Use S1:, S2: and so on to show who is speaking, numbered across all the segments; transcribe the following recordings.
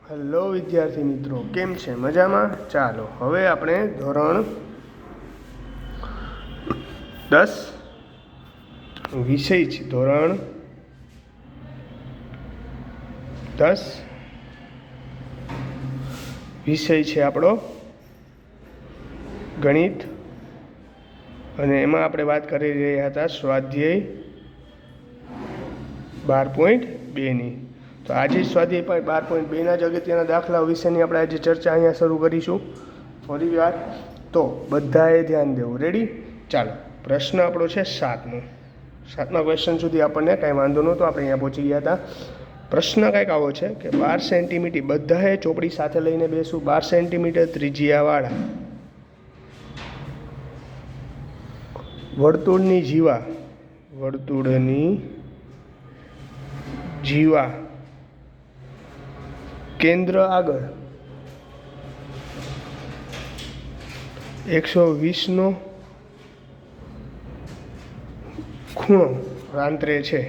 S1: Hello વિદ્યાર્થી મિત્રો, કેમ છે? મજામાં? ચાલો હવે આપણે ધોરણ 10 વિષય છે. ધોરણ 10 વિષય છે આપણો ગણિત, અને એમાં આપણે વાત કરી રહ્યા હતા સ્વાધ્યાય 12.2ની. તો આજે સ્વાધ્યાય 12.2ના જ અગત્યના દાખલા વિશેની આપણે આજે ચર્ચા અહીંયા શરૂ કરીશું ફરી વાર. તો બધાએ ધ્યાન દેવું. રેડી? ચાલો, પ્રશ્ન આપણો છે 7મા ક્વેશ્ચન સુધી આપણને કાંઈ વાંધો નહોતો, આપણે અહીંયા પહોંચી ગયા હતા. પ્રશ્ન કંઈક આવો છે કે 12 સેન્ટીમીટર, બધાએ ચોપડી સાથે લઈને બેસું. 12 સેન્ટીમીટર ત્રિજ્યાવાળા વર્તુળની જીવા કેન્દ્ર આગળ 120નો ખૂણો રાંતરે છે.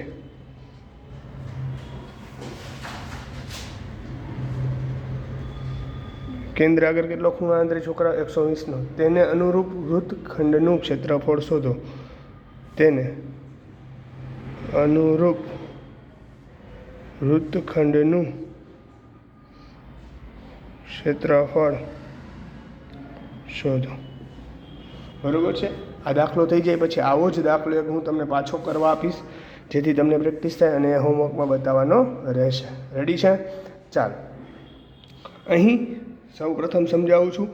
S1: કેન્દ્ર આગળ કેટલો ખૂણો રાંતરે છોકરા? 120નો. તેને અનુરૂપ વૃત્તખંડનું ક્ષેત્રફળ શોધો. તેને અનુરૂપ વૃત્તખંડનું ક્ષેત્રફળ શોધો. બરોબર છે? આ દાખલો થઈ જાય પછી આવો જ દાખલો એક હું તમને પાછો કરવા આપીશ, જેથી તમને પ્રેક્ટિસ થાય અને હોમવર્કમાં બતાવવાનો રહેશે. રેડી છે? ચાલો, અહીં સૌ પ્રથમ સમજાવું છું,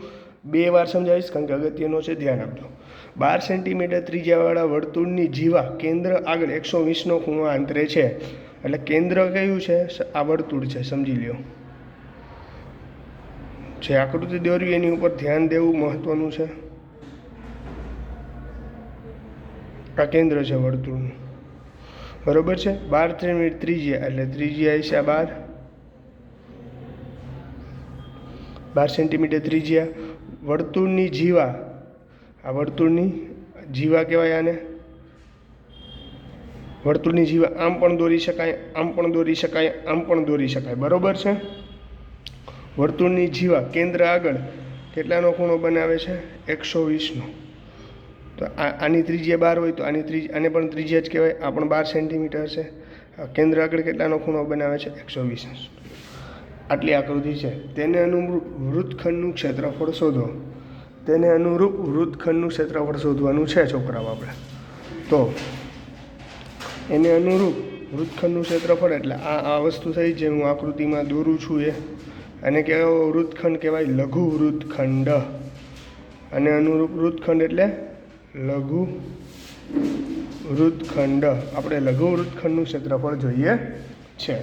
S1: 2 વાર સમજાવીશ કારણ કે અગત્યનો છે, ધ્યાન આપજો. 12 સેન્ટીમીટર ત્રિજ્યાવાળા વર્તુળની જીવા કેન્દ્ર આગળ 120નો ખૂણો આંતરે છે. એટલે કેન્દ્ર કયું છે? આ વર્તુળ છે, સમજી લ્યો. જે આકૃતિ દોરવી એની ઉપર ધ્યાન દેવું મહત્વનું છે. આ કેન્દ્ર છે વર્તુળનું, બરોબર છે? 12 સેન્ટીમીટર ત્રિજ્યા એટલે ત્રિજ્યા છે 12 સેન્ટીમીટર ત્રિજ્યા. વર્તુળની જીવા, આ વર્તુળની જીવા કહેવાય આને. વર્તુળની જીવા આમ પણ દોરી શકાય, આમ પણ દોરી શકાય, આમ પણ દોરી શકાય, બરોબર છે? વર્તુળની જીવા કેન્દ્ર આગળ કેટલાનો ખૂણો બનાવે છે? 120નો. તો આની ત્રિજ્યા 12 હોય તો આને પણ ત્રિજ્યા જ કહેવાય. આ પણ 12 સેન્ટીમીટર છે. કેન્દ્ર આગળ કેટલાનો ખૂણો બનાવે છે? 120. આટલી આકૃતિ છે. તેને અનુરૂપ વૃત્તખંડનું ક્ષેત્રફળ શોધો. તેને અનુરૂપ વૃત્તખંડનું ક્ષેત્રફળ શોધવાનું છે છોકરાઓ આપણે. તો એને અનુરૂપ વૃત્તખંડનું ક્ષેત્રફળ એટલે આ વસ્તુ થઈ જે હું આકૃતિમાં દોરું છું એ. અને કેવો વૃત્તખંડ કહેવાય? લઘુ વૃત્તખંડ. અને અનુરૂપ વૃત્તખંડ એટલે લઘુ વૃત્તખંડ. આપણે લઘુ વૃત્તખંડનું ક્ષેત્રફળ જોઈએ છે.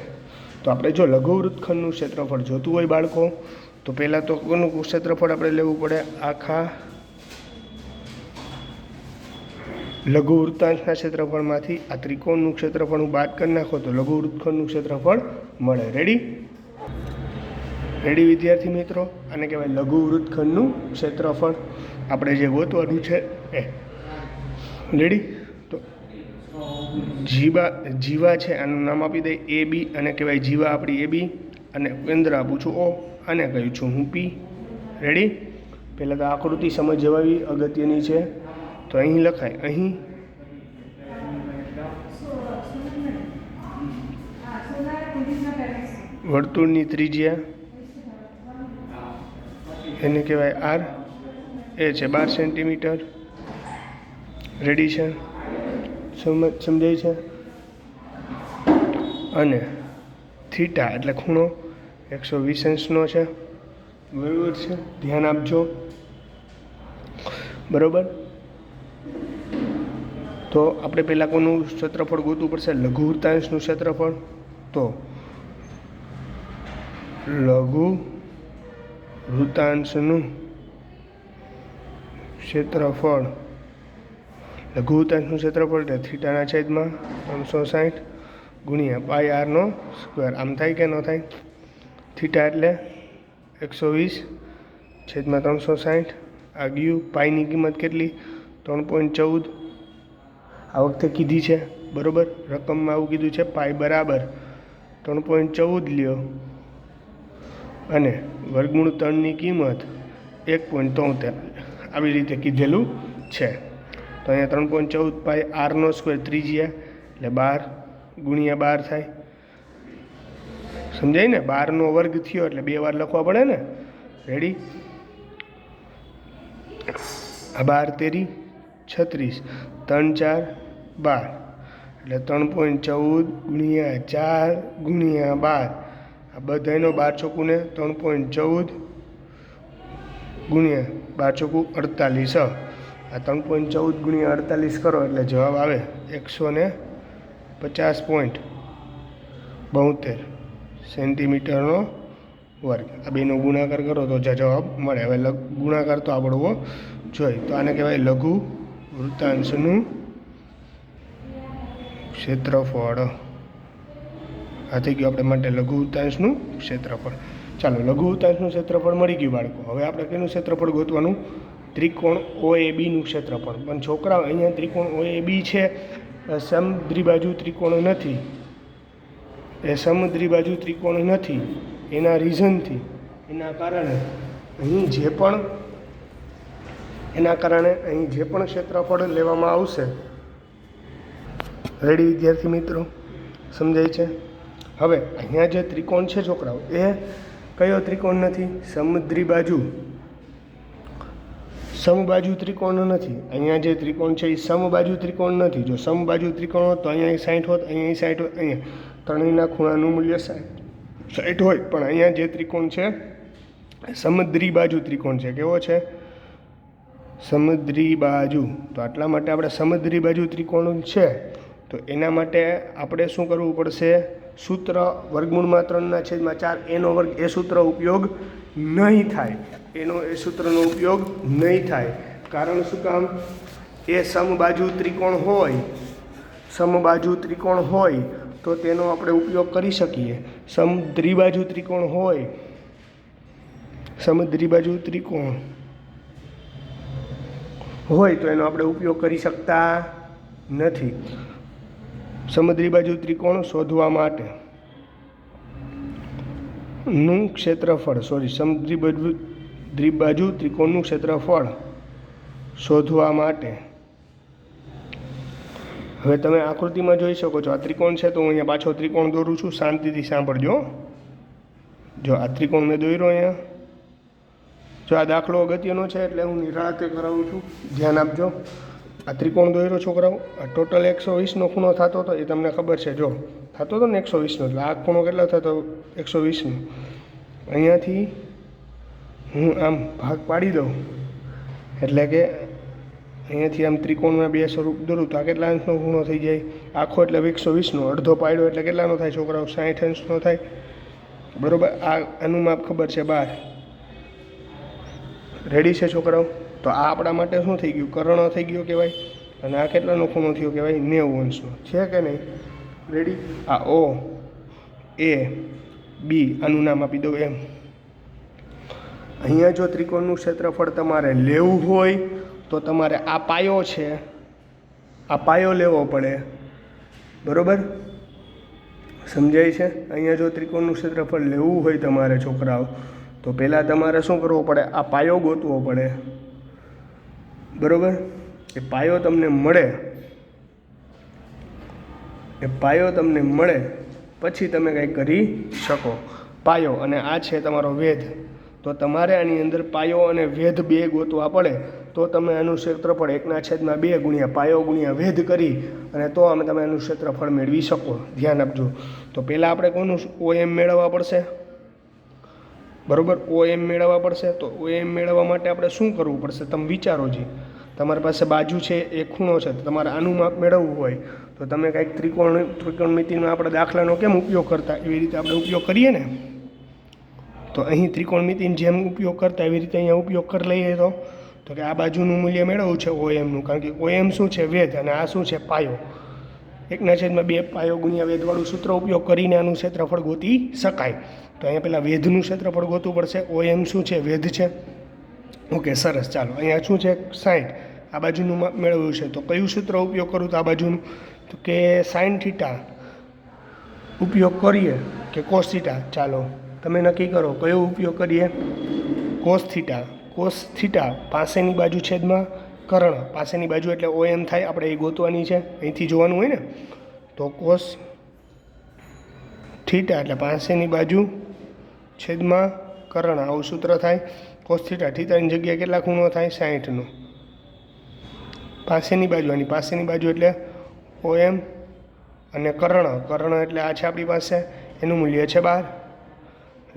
S1: તો આપણે જો લઘુ વૃત્તખંડનું ક્ષેત્રફળ જોતું હોય બાળકો, તો પહેલાં તો કોનું ક્ષેત્રફળ આપણે લેવું પડે? આખા લઘુ વૃત્તાંશના ક્ષેત્રફળમાંથી આ ત્રિકોણનું ક્ષેત્રફળ હું બાદ કરી નાખો તો લઘુ વૃત્તખંડનું ક્ષેત્રફળ મળે. રેડી વિદ્યાર્થી મિત્રો? આને કહેવાય લઘુ વૃત્તખંડનું ક્ષેત્રફળ. આપણે જે ગોતવાનું છે એ. રેડી? તો જીવા છે, આનું નામ આપી દઈએ AB, અને કહેવાય જીવા આપણી AB, અને કેન્દ્ર આપું છું O, અને કહ્યું છું હું P. રેડી? પહેલાં તો આકૃતિ સમજવાવી અગત્યની છે. તો અહીં લખાય, અહીં વર્તુળની ત્રિજ્યા એને કહેવાય R, એ છે 12 સેન્ટીમીટર. રેડી છે? સમજાય છે? અને થીટા એટલે ખૂણો 120°નો છે. બરાબર છે? ધ્યાન આપજો. બરાબર? તો આપણે પહેલાં કોનું ક્ષેત્રફળ ગોતવું પડશે? લઘુ વૃત્તાંશનું ક્ષેત્રફળ. તો લઘુ વૃત્તાંશનું ક્ષેત્રફળ, લઘુ વૃત્તાંશનું ક્ષેત્રફળ એટલે થીટાના છેદમાં 360 ગુણ્યા પાઈ r². આમ થાય કે ન થાય? થીટા એટલે 120/360. આ ગયું. પાઈની કિંમત કેટલી? 3.14. આ વખતે કીધી છે, બરાબર? રકમમાં આવું કીધું છે, પાઈ બરાબર 3.14 લ્યો અને વર્ગમૂળ 3ની કિંમત 1.73 આવી રીતે કીધેલું છે. તો અહીંયા 3.14 પાઈ આરનો સ્ક્વેર ત્રિજ્યા એટલે 12 ગુણ્યા 12 થાય. સમજાય ને? 12નો વર્ગ થયો એટલે 2 વાર લખવા પડે ને. રેડી? આ 12 તેરી 36, 3 4 12 એટલે 3.14 ગુણ્યા 4 ગુણ્યા 12. આ બધાનો 12 ચોકુને 3.14 ગુણ્યા 12 ચોકુ 48. આ 3.14 ગુણ્યા 48 કરો એટલે જવાબ આવે 150.72 સેન્ટીમીટરનો વર્ગ. આ બેનો ગુણાકાર કરો તો જવાબ મળે. હવે ગુણાકાર તો આવડવો જોઈએ. તો આને કહેવાય લઘુ વૃત્તાંશનું ક્ષેત્રફળ. આ થઈ ગયું આપણે માટે લઘુ વૃત્તાંશનું ક્ષેત્રફળ. ચાલો, લઘુ વૃત્તાંશનું ક્ષેત્રફળ મળી ગયું બાળકો. હવે આપણે કેનું ક્ષેત્રફળ ગોતવાનું? ત્રિકોણ OABનું ક્ષેત્રફળ. પણ છોકરાઓ, અહીંયા ત્રિકોણ OAB છે, સમદ્વિબાજુ ત્રિકોણ નથી. એ સમદ્વિબાજુ ત્રિકોણ નથી. એના રીઝનથી, એના કારણે અહીં જે પણ ક્ષેત્રફળ લેવામાં આવશે. રેડી વિદ્યાર્થી મિત્રો? સમજાય છે? હવે અહીંયા જે ત્રિકોણ છે છોકરાઓ, એ કયો ત્રિકોણ નથી? સમબાજુ ત્રિકોણ નથી. અહીંયા જે ત્રિકોણ છે એ સમબાજુ ત્રિકોણ નથી. જો સમબાજુ ત્રિકોણ હોત તો અહીંયા 60 હોત, અહીંયા 60 હોત, અહીંયા ત્રણેયના ખૂણાનું મૂલ્ય 60 હોય. પણ અહીંયા જે ત્રિકોણ છે સમદ્વિબાજુ ત્રિકોણ છે. કેવો છે? સમદ્વિબાજુ. તો આટલા માટે આપણે સમદ્વિબાજુ ત્રિકોણ છે તો એના માટે આપણે શું કરવું પડશે? સૂત્ર વર્ગમૂળમાં 3/4 એનો વર્ગ, એ સૂત્ર ઉપયોગ નહીં થાય. એ સૂત્રનો ઉપયોગ નહીં થાય. કારણ શું કામ? એ સમબાજુ ત્રિકોણ હોય તો તેનો આપણે ઉપયોગ કરી શકીએ. સમદ્વિબાજુ ત્રિકોણ હોય તો એનો આપણે ઉપયોગ કરી શકતા નથી. સમદ્વિબાજુ ત્રિકોણ શોધવા માટે નું ક્ષેત્રફળ સમદ્વિબાજુ ત્રિકોણનું ક્ષેત્રફળ શોધવા માટે હવે તમે આકૃતિમાં જોઈ શકો છો. આ ત્રિકોણ છે તો હું અહીંયા પાછો ત્રિકોણ દોરું છું. શાંતિથી સાંભળજો. જો આ ત્રિકોણ મેં દોર્યો અહીંયા. જો આ દાખલો અગત્યનો છે એટલે હું નિરાંતે કરાવું છું. ધ્યાન આપજો. આ ત્રિકોણ દોર્યો છોકરાઓ. આ ટોટલ 120નો ખૂણો થતો હતો એ તમને ખબર છે. જો થતો હતો ને 120નો, એટલે આ ખૂણો કેટલો થતો? 120નો. અહીંયાથી હું આમ ભાગ પાડી દઉં એટલે કે અહીંયાથી આમ ત્રિકોણમાં બે સ્વરૂપ દોરું તો આ કેટલા અંશનો ખૂણો થઈ જાય? આખો એટલે 120નો. અડધો પાડ્યો એટલે કેટલાનો થાય છોકરાઓ? 60 અંશનો થાય. બરાબર? આનું માપ ખબર છે 12. રેડી છે છોકરાઓ? તો આ આપણા માટે શું થઈ ગયું? કર્ણ થઈ ગયો કહેવાય. અને આ કેટલાનો ખૂણો થયો કહેવાય? 90 અંશનો. છે કે નહીં? રેડી? આ O A B આનું નામ આપી દઉં એમ. અહીંયા જો ત્રિકોણનું ક્ષેત્રફળ તમારે લેવું હોય તો તમારે આ પાયો છે, આ પાયો લેવો પડે. બરાબર? સમજાય છે? અહીંયા જો ત્રિકોણનું ક્ષેત્રફળ લેવું હોય તમારે છોકરાઓ તો પહેલાં તમારે શું કરવું પડે? આ પાયો ગોતવો પડે. બરાબર? એ પાયો તમને મળે પછી તમે કંઈક કરી શકો. પાયો અને આ છે તમારો વેધ. તો તમારે આની અંદર પાયો અને વેધ બે ગોતવા પડે તો તમે આનું ક્ષેત્રફળ 1/2 ગુણ્યા પાયો ગુણ્યા વેધ કરી અને તો તમે આનું ક્ષેત્રફળ મેળવી શકો. ધ્યાન આપજો. તો પહેલાં આપણે કોનું OM મેળવવા પડશે? બરાબર? OM મેળવવા પડશે. તો OM મેળવવા માટે આપણે શું કરવું પડશે? તમે વિચારો જી. તમારી પાસે બાજુ છે, એક ખૂણો છે, તો તમારે આનું માપ મેળવવું હોય તો તમે કંઈક ત્રિકોણમિતિનો આપણે દાખલાનો કેમ ઉપયોગ કરતા એવી રીતે આપણે ઉપયોગ કરીએ ને. તો અહીં ત્રિકોણમિતિનો જેમ ઉપયોગ કરતા એવી રીતે અહીંયા ઉપયોગ કરી લઈએ તો કે આ બાજુનું મૂલ્ય મેળવવું છે OMનું. કારણ કે OM શું છે? વેધ. અને આ શું છે? પાયો. 1/2 પાયો ગુણ્યા વેધવાળું સૂત્ર ઉપયોગ કરીને આનું ક્ષેત્રફળ ગોતી શકાય. તો અહીંયા પહેલાં વેધનું ક્ષેત્રફળ ગોતવું પડશે. OM શું છે? વેધ છે. ઓકે, સરસ. ચાલો, અહીંયા શું છે? 60. આ બાજુનું માપ મેળવ્યું છે તો કયું સૂત્ર ઉપયોગ કરું તો આ બાજુનું? તો કે sin θ ઉપયોગ કરીએ કે cos θ? ચાલો, તમે નક્કી કરો કયો ઉપયોગ કરીએ. Cos theta. કોસ થીટા પાસેની બાજુ છેદમાં કર્ણ. પાસેની બાજુ એટલે OM થાય, આપણે એ ગોતવાની છે, અહીંથી જોવાનું હોય ને. તો કોસ થીટા એટલે પાસેની બાજુ છેદમાં કર્ણ, આવું સૂત્ર થાય. કોસ થીટા, થીટાની જગ્યાએ કેટલા ખૂણો થાય? 60નો. પાસેની બાજુ, આની પાસેની બાજુ એટલે OM અને કર્ણ. કર્ણ એટલે આ છે આપણી પાસે, એનું મૂલ્ય છે 12.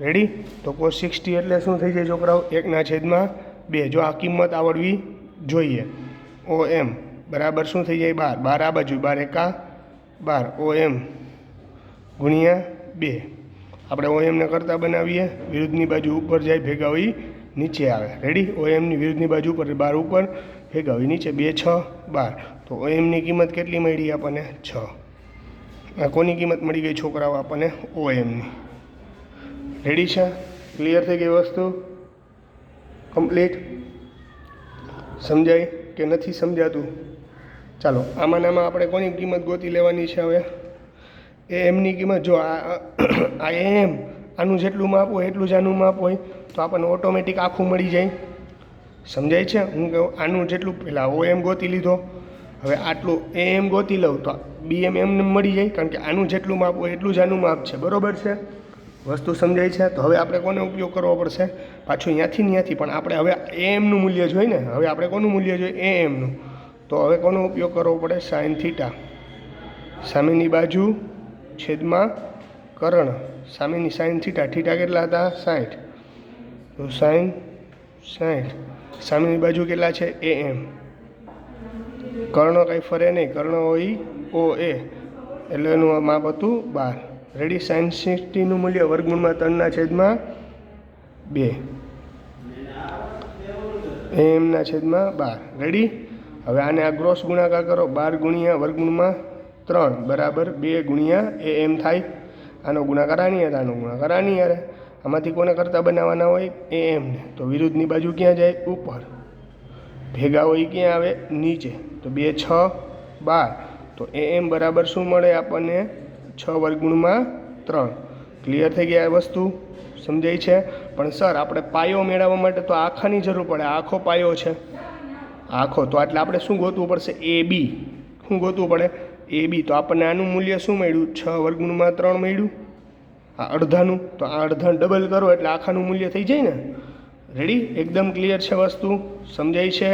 S1: રેડી? તો કોસ 60 એટલે શું થઈ જાય છોકરાઓ? 1/2. જો આ કિંમત આવડવી જોઈએ. OM બરાબર શું થઈ જાય? 12. 12 આ બાજુ, 12 એકા 12. OM ગુણ્યા 2. આપણે OMને કરતાં બનાવીએ, વિરુદ્ધની બાજુ ઉપર જાય, ભેગા હોય નીચે આવે. રેડી? OMની વિરુદ્ધની બાજુ ઉપર, 12 ઉપર, ભેગા હોય નીચે. 2 6 12. તો OMની કિંમત કેટલી મળી આપણને? 6. આ કોની કિંમત મળી ગઈ છોકરાઓ આપણને? OMની. રેડી છે? ક્લિયર થઈ ગઈ વસ્તુ? કમ્પ્લીટ? સમજાય કે નથી સમજાતું? ચાલો આમાં આપણે કોની કિંમત ગોતી લેવાની છે હવે? એમની કિંમત. જો આ એમ આનું જેટલું માપ હોય એટલું જ આનું માપ હોય તો આપણને ઓટોમેટિક આખું મળી જાય. સમજાય છે? હું કહું આનું જેટલું પહેલાં OM ગોતી લીધો, હવે આટલું AM ગોતી લઉં તો BM એમને મળી જાય, કારણ કે આનું જેટલું માપ હોય એટલું જ આનું માપ છે. બરાબર છે? વસ્તુ સમજાય છે? તો હવે આપણે કોનો ઉપયોગ કરવો પડશે? પાછું ત્યાંથી પણ આપણે હવે AMનું મૂલ્ય જોઈએ ને. હવે આપણે કોનું મૂલ્ય જોઈએ? AMનું. તો હવે કોનો ઉપયોગ કરવો પડે? Sine theta. સામેની બાજુ છેદમાં કર્ણ. સામેની સાઇન થીટા. થીટા કેટલા હતા? 60. તો સાઇન 60. સામેની બાજુ કેટલા છે? AM. કર્ણ કંઈ ફરે નહીં, કર્ણ હોય OA, એટલે એનું માપ હતું 12. રેડી? સાઇન 60નું મૂલ્ય વર્ગમૂળમાં 3/2. AM/12. રેડી? હવે આને આ ક્રોસ ગુણાકાર કરો. 12 ગુણ્યા વર્ગમૂળમાં 3 બરાબર 2 ગુણ્યા AM થાય. આનો ગુણાકાર આની હારે, આનો ગુણાકાર આની હારે. આમાંથી કોને કરતાં બનાવવાના હોય? AMને. તો વિરુદ્ધની બાજુ ક્યાં જાય? ઉપર. ભેગા હોય ક્યાં આવે? નીચે. તો 2 6 12. તો AM બરાબર શું મળે આપણને? 6 વર્ગમૂળમાં 3. ક્લિયર થઈ ગયા? આ વસ્તુ સમજાય છે? પણ સર આપણે પાયો મેળવવા માટે તો આખાની જરૂર પડે. આખો પાયો છે, આખો. તો એટલે આપણે શું ગોતવું પડશે? AB. શું ગોતવું પડે? AB. તો આપણને આનું મૂલ્ય શું મળ્યું? 6 વર્ગમૂળમાં 3 મળ્યું. આ અડધાનું. તો આ અડધાનું ડબલ કરો એટલે આખાનું મૂલ્ય થઈ જાય ને. રેડી? એકદમ ક્લિયર છે વસ્તુ? સમજાય છે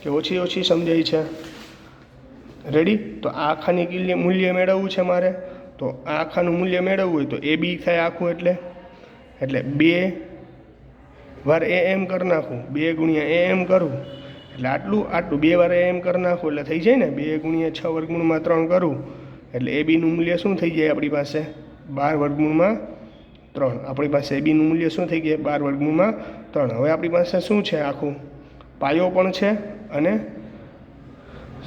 S1: કે ઓછી સમજાય છે? રેડી? તો આ આખાની મૂલ્ય મેળવવું છે મારે. તો આ આખાનું મૂલ્ય મેળવવું હોય તો AB થાય આખું, એટલે 2 વાર AM કરી નાખું. 2 ગુણ્યા AM કરું એટલે આટલું 2 વાર AM કરી નાખું એટલે થઈ જાય ને. 2 ગુણ્યા 6 વર્ગમૂળમાં 3 કરું એટલે ABનું મૂલ્ય શું થઈ જાય આપણી પાસે? 12 વર્ગમૂળમાં 3. આપણી પાસે ABનું મૂલ્ય શું થઈ ગયા? 12 વર્ગમૂળમાં 3. હવે આપણી પાસે શું છે? આખું પાયો પણ છે અને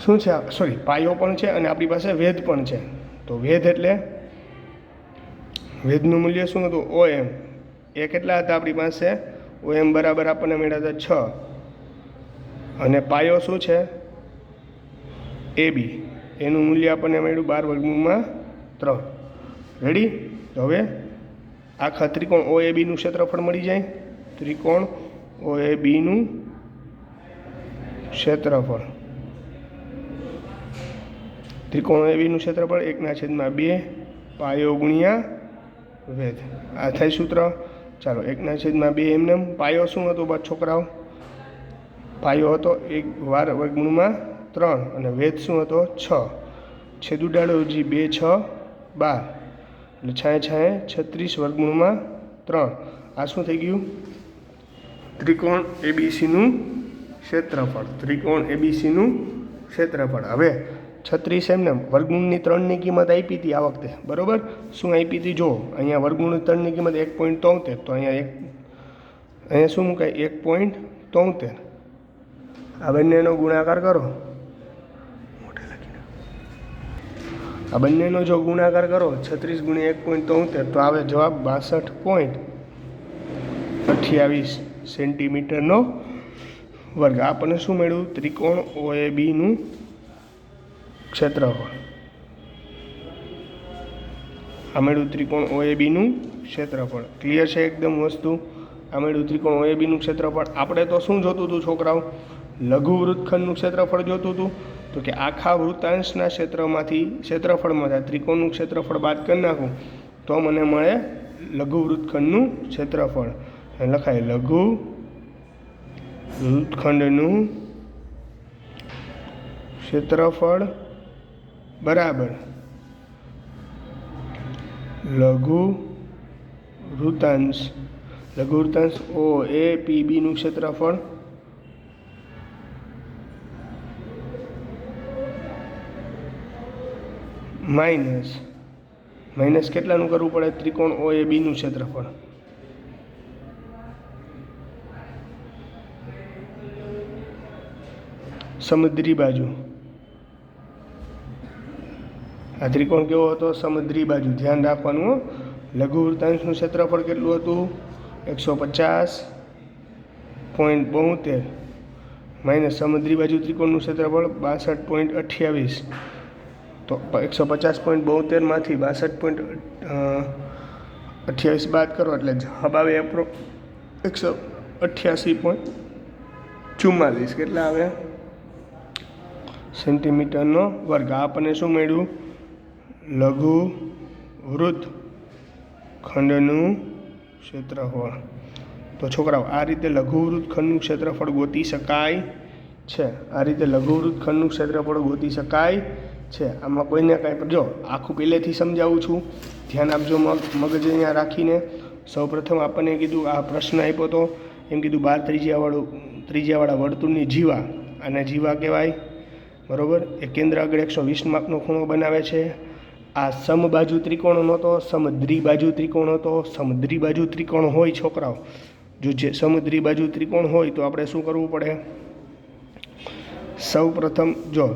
S1: શું છે? સોરી, પાયો પણ છે અને આપણી પાસે વેધ પણ છે. તો વેધ એટલે વેધનું મૂલ્ય શું હતું? OM. એ કેટલા હતા આપણી પાસે? OM બરાબર આપણને મળ્યા હતા 6. અને પાયો શું છે? AB. એનું મૂલ્ય આપણને મળ્યું 12 વર્ગમૂળમાં 3. રેડી? તો હવે આખા ત્રિકોણ OABનું ક્ષેત્રફળ મળી જાય. ત્રિકોણ OABનું ક્ષેત્રફળ. ત્રિકોણ OABનું ક્ષેત્રફળ 1/2 પાયો ગુણ્યા વેધ. આ થાય સૂત્ર. ચાલો 1/2 એમને. પાયો શું હતો બાદ છોકરાઓ? પાયો હતો 1 વાર વર્ગમૂળમાં 3 અને વેધ શું હતો? 6. છેદ ઉડાડો જી. 2 6 12 એટલે 36 વર્ગમૂળમાં 3. આ શું થઈ ગયું? ત્રિકોણ ABCનું ક્ષેત્રફળ. ત્રિકોણ ABCનું ક્ષેત્રફળ. હવે 36 એમને વર્ગમૂળની 3ની કિંમત આપી હતી આ વખતે. બરાબર? શું આપી હતી? જો અહીંયા વર્ગમૂળની 3ની કિંમત 1.73. તો અહીંયા શું મુકાય? 1.73. આ બંનેનો ગુણાકાર કરો. આ બંનેનો જો ગુણાકાર કરો 36 ગુણ્યા 1.73 તો આવે જવાબ 62.28 સેન્ટીમીટરનો વર્ગ. આપણને શું મળ્યું? ત્રિકોણ OABનું ક્ષેત્રફળ. આ મળ્યું ત્રિકોણ OABનું ક્ષેત્રફળ. ક્લિયર છે એકદમ વસ્તુ? આ મળ્યું ત્રિકોણ OABનું ક્ષેત્રફળ. આપણે તો શું જોતું હતું છોકરાઓ? લઘુ વૃત્તખંડનું ક્ષેત્રફળ જોતું હતું. તો કે આખા વૃત્તાંશના ક્ષેત્રફળમાંથી ત્રિકોણનું ક્ષેત્રફળ બાદ કરી નાખું તો મને મળે લઘુ વૃત્તખંડનું ક્ષેત્રફળ. લખાય લઘુ વૃત્તખંડનું ક્ષેત્રફળ બરાબર લઘુ વૃત્તાંશ OAPBનું ક્ષેત્રફળ માઇનસ કેટલાનું કરવું પડે? ત્રિકોણ OABનું ક્ષેત્રફળ. સમુદ્રી બાજુ. આ ત્રિકોણ કેવો હતો? સમુદ્રી બાજુ. ધ્યાન રાખવાનું. લઘુ વૃત્તાંશનું ક્ષેત્રફળ કેટલું હતું? 150.72 માઇનસ સમુદ્રી બાજુ ત્રિકોણનું ક્ષેત્રફળ 62.28. તો 150.72 માંથી 62.28 બાદ કરો એટલે જવાબ આવે 188.44. કેટલા આવે? સેન્ટીમીટરનો વર્ગ. આપણને શું મળ્યું? લઘુ વૃત્તખંડનું ક્ષેત્રફળ. તો છોકરાઓ આ રીતે લઘુ વૃત્તખંડનું ક્ષેત્રફળ ગોતી શકાય છે. છે. આમાં કોઈને કાંઈ જો આખું પહેલેથી સમજાવું છું, ધ્યાન આપજો. મગજ અહીંયા રાખીને સૌપ્રથમ આપણને કીધું આ પ્રશ્ન આપ્યો તો એમ કીધું 12 ત્રિજ્યાવાળા વર્તુળની જીવા, અને જીવા કહેવાય બરાબર. એ કેન્દ્ર આગળ 120 માપનો ખૂણો બનાવે છે. આ સમબાજુ ત્રિકોણ નહોતો, સમદ્વિબાજુ ત્રિકોણ હતો. સમદ્વિબાજુ ત્રિકોણ હોય છોકરાઓ, જો જે સમદ્વિબાજુ ત્રિકોણ હોય તો આપણે શું કરવું પડે? સૌપ્રથમ જો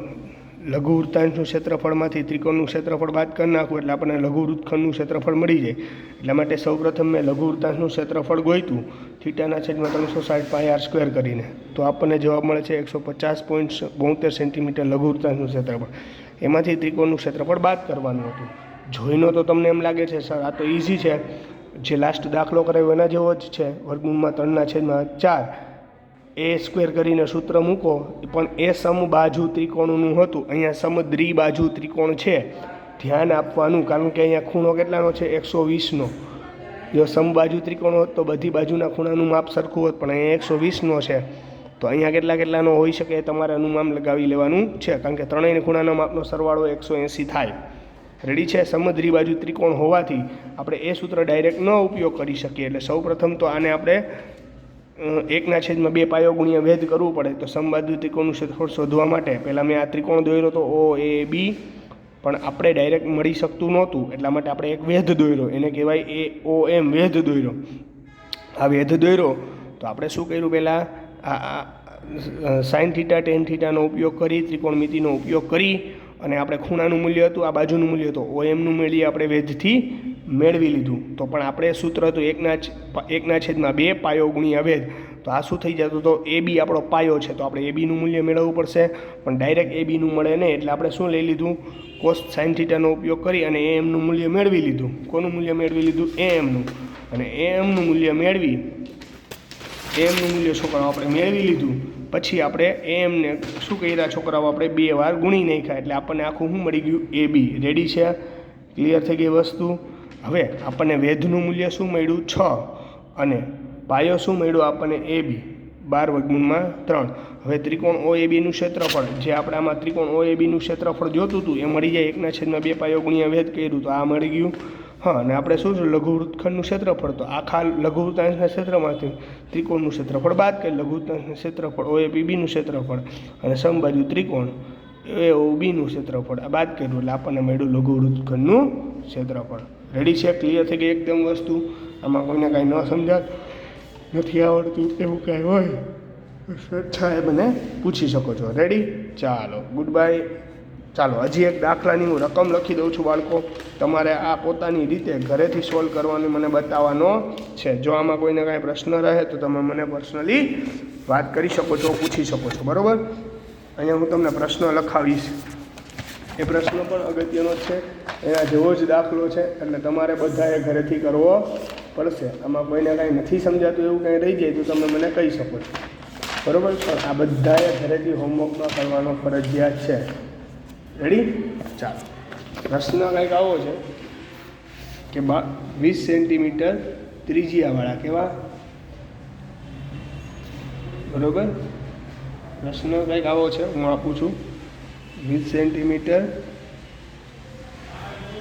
S1: લઘુ વૃત્તાંશનું ક્ષેત્રફળમાંથી ત્રિકોણનું ક્ષેત્રફળ બાદ કરી નાખવું એટલે આપણને લઘુ વૃત્તખંડનું ક્ષેત્રફળ મળી જાય. એટલા માટે સૌપ્રથમ મેં લઘુ વૃત્તાંશનું ક્ષેત્રફળ ગોઈતું θ/360πr² કરીને. તો આપણને જવાબ મળે છે 150.72 સેન્ટીમીટર લઘુ વૃત્તાંશનું ક્ષેત્રફળ. એમાંથી ત્રિકોણનું ક્ષેત્રફળ બાદ કરવાનું હતું. જોઈનો તો તમને એમ લાગે છે સર આ તો ઇઝી છે, જે લાસ્ટ દાખલો કરાવ્યો એના જેવો જ છે. વર્ગમૂળમાં 3/4 A² કરીને સૂત્ર મૂકો, પણ એ સમબાજુ ત્રિકોણનું હતું. અહીંયા સમદ્વિબાજુ ત્રિકોણ છે, ધ્યાન આપવાનું, કારણ કે અહીંયા ખૂણો કેટલાનો છે? 120નો. જો સમબાજુ ત્રિકોણ હોત તો બધી બાજુના ખૂણાનું માપ સરખું હોત, પણ અહીંયા 120નો છે. તો અહીંયા કેટલાનો હોઈ શકે એ તમારે અનુમાન લગાવી લેવાનું છે, કારણ કે ત્રણેય ખૂણાના માપનો સરવાળો 180 થાય. રેડી છે? સમદ્વિબાજુ ત્રિકોણ હોવાથી આપણે એ સૂત્ર ડાયરેક્ટ ન ઉપયોગ કરી શકીએ. એટલે સૌપ્રથમ તો આને આપણે 1/2 પાયો ગુણ્યા વેધ કરવું પડે. તો સમબાજુ ત્રિકોણનું ક્ષેત્રફળ શોધવા માટે પહેલાં મેં આ ત્રિકોણ દોર્યો તો OAB, પણ આપણે ડાયરેક્ટ મળી શકતું નહોતું. એટલા માટે આપણે એક વેધ દોર્યો, એને કહેવાય AOM વેધ દોર્યો. આ વેધ દોર્યો તો આપણે શું કર્યું? પહેલાં આ sin θ tan θનો ઉપયોગ કરી, ત્રિકોણમિતિનો ઉપયોગ કરી અને આપણે ખૂણાનું મૂલ્ય હતું, આ બાજુનું મૂલ્ય હતું, OMનું મૂલ્ય આપણે વેધથી મેળવી લીધું. તો પણ આપણે સૂત્ર હતું 1/2 પાયો ગુણ્યા વેધ. તો આ શું થઈ જતું? તો AB આપણો પાયો છે, તો આપણે ABનું મૂલ્ય મેળવવું પડશે, પણ ડાયરેક્ટ ABનું મળે નહીં. એટલે આપણે શું લઈ લીધું? cos sin θનો ઉપયોગ કરી અને AMનું મૂલ્ય મેળવી લીધું. કોનું મૂલ્ય મેળવી લીધું? AMનું. અને AMનું મૂલ્ય છોકરાઓ આપણે મેળવી લીધું. પછી આપણે AMને શું કર્યા છોકરાઓ? આપણે 2 વાર ગુણી નાખ્યા, એટલે આપણને આખું શું મળી ગયું? AB. રેડી છે? ક્લિયર થઈ ગઈ વસ્તુ? હવે આપણને વેધનું મૂલ્ય શું મળ્યું? 6, અને પાયો શું મળ્યો આપણને? AB 12/3. હવે ત્રિકોણ OABનું ક્ષેત્રફળ, જે આપણે આમાં ત્રિકોણ OABનું ક્ષેત્રફળ જોતું હતું એ મળી જાય. 1/2 પાયો ગુણ્યા વેધ કર્યું તો આ મળી ગયું. હા, અને આપણે શું છે? લઘુ વૃત્તખંડનું ક્ષેત્રફળ. તો આખા લઘુ વૃત્તાંશના ક્ષેત્રમાંથી ત્રિકોણનું ક્ષેત્રફળ બાદ કરી. લઘુ વૃત્તાંશનું ક્ષેત્રફળ OAPBનું ક્ષેત્રફળ અને સમબાજુ ત્રિકોણ AOBનું ક્ષેત્રફળ આ બાદ કર્યું એટલે આપણને મળ્યું લઘુ વૃત્તખંડનું ક્ષેત્રફળ. રેડી છે? ક્લિયર થઈ ગઈ એકદમ વસ્તુ? આમાં કોઈને કાંઈ ન સમજાત નથી આવડતું એવું કાંઈ હોય સ્વેચ્છાએ મને પૂછી શકો છો. રેડી? ચાલો, ગુડ બાય. ચાલો હજી એક દાખલાની હું રકમ લખી દઉં છું બાળકો. તમારે આ પોતાની રીતે ઘરેથી સોલ્વ કરવાનું મને બતાવવાનો છે. જો આમાં કોઈને કાંઈ પ્રશ્ન રહે તો તમે મને પર્સનલી વાત કરી શકો છો, પૂછી શકો છો. બરાબર? અહીંયા હું તમને પ્રશ્ન લખાવીશ. એ પ્રશ્ન પણ અગત્યનો છે, એના જેવો જ દાખલો છે, એટલે તમારે બધાએ ઘરેથી કરવો પડશે. આમાં કોઈને કાંઈ નથી સમજાતું એવું કાંઈ રહી જાય તો તમે મને કહી શકો છો, બરાબર. પણ આ બધાએ ઘરેથી હોમવર્કમાં કરવાનો ફરજિયાત છે. રેડી? ચાલો, પ્રશ્ન કંઈક આવો છે કે 20 સેન્ટીમીટર ત્રિજ્યાવાળા કેવા, બરાબર. પ્રશ્ન કંઈક આવો છે, હું આપું છું. 20 સેન્ટીમીટર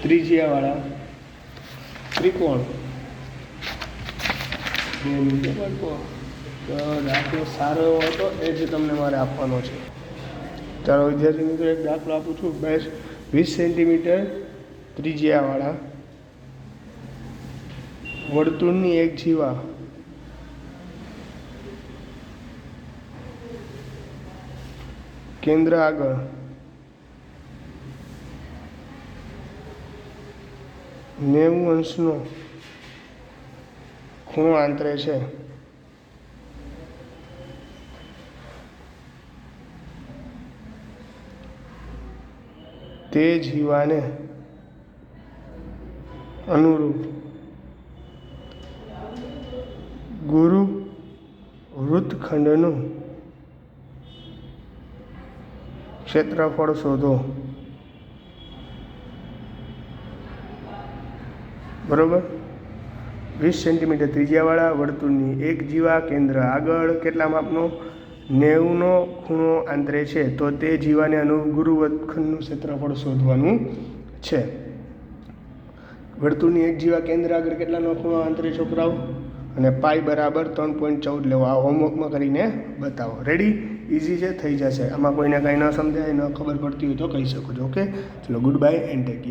S1: ત્રિજ્યાવાળા ત્રિકોણ તો દાખલો સારો એવો હતો, એ જ તમને મારે આપવાનો છે. ચાલો વિદ્યાર્થી મિત્રો, એક દાખલો આપું છું. 20 સેન્ટીમીટર ત્રિજ્યાવાળા વર્તુળની એક જીવા કેન્દ્ર આગળ નો ખૂણો આંતરે છે. તે જીવાને અનુરૂપ ગુરુ વૃત્તખંડનું ક્ષેત્રફળ શોધો. બરોબર. 20 સેન્ટીમીટર ત્રિજ્યાવાળા વર્તુળની એક જીવા કેન્દ્ર આગળ કેટલા માપનો 90નો ખૂણો આંતરે છે, તો તે જીવાને અનુરૂપ ગુરુ વર્તુળખંડનું ક્ષેત્રફળ શોધવાનું છે. વર્તુળની એક જીવા કેન્દ્ર આગળ કેટલાનો ખૂણો આંતરે છોકરાઓ, અને પાઈ બરાબર 3.14 લેવો. આ હોમવર્કમાં કરીને બતાવો. રેડી? ઇઝી છે, થઈ જશે. આમાં કોઈને કાંઈ ન સમજાય, ન ખબર પડતી હોય તો કહી શકો છો. ઓકે, ચલો, good bye and take care.